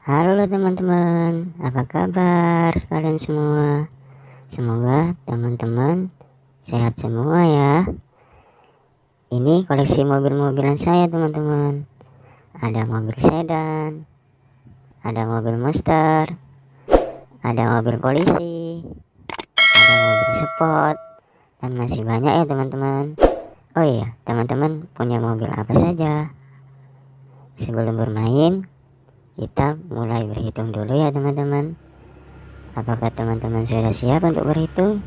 Halo teman-teman, apa kabar kalian semua? Semoga teman-teman sehat semua ya. Ini koleksi mobil-mobilan saya teman-teman. Ada mobil sedan, ada mobil monster, ada mobil polisi, ada mobil sport, dan masih banyak ya teman-teman. Oh iya, teman-teman punya mobil apa saja? Sebelum bermain, kita mulai berhitung dulu ya teman-teman. Apakah teman-teman sudah siap untuk berhitung?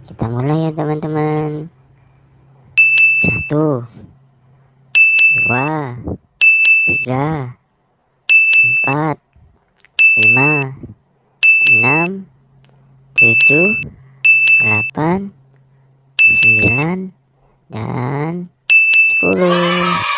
Kita mulai ya teman-teman. 1, 2, 3, 4, 5, 6, 7, 8, 9, dan 10.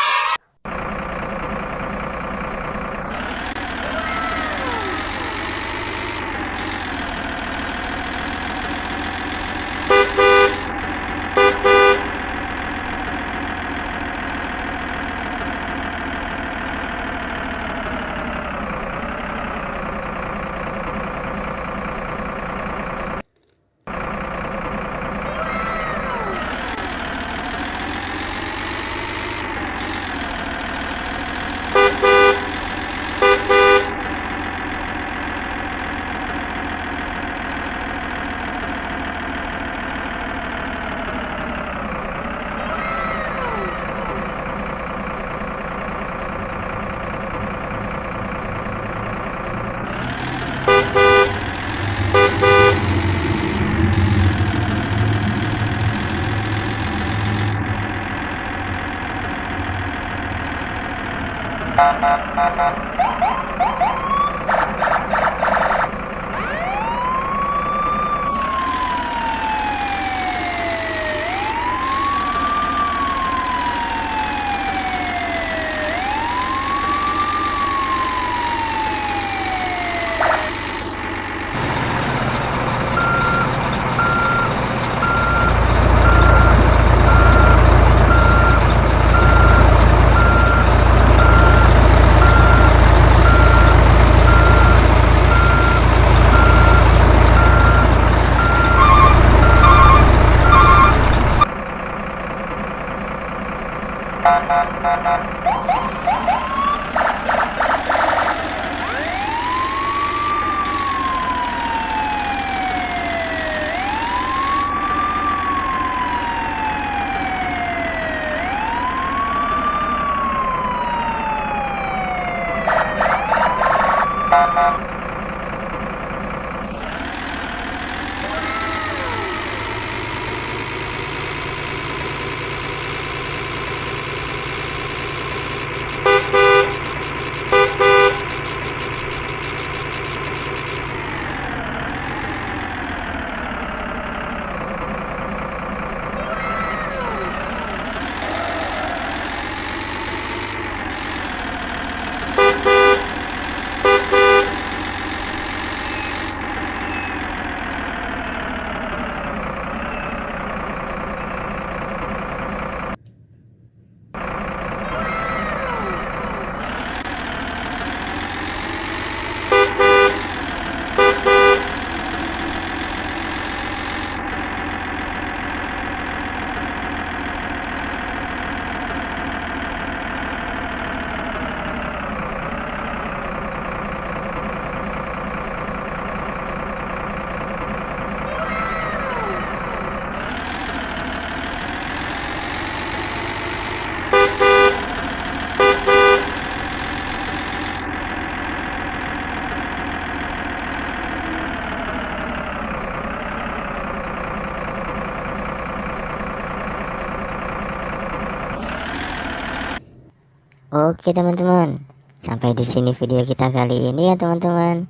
Oke teman-teman, sampai di sini video kita kali ini ya teman-teman.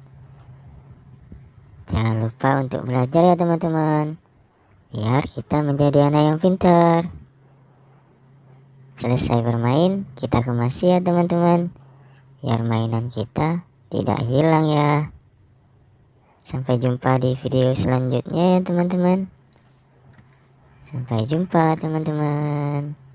Jangan lupa untuk belajar ya teman-teman, biar kita menjadi anak yang pintar. Selesai bermain, kita kemasi ya teman-teman, biar mainan kita tidak hilang ya. Sampai jumpa di video selanjutnya ya teman-teman. Sampai jumpa teman-teman.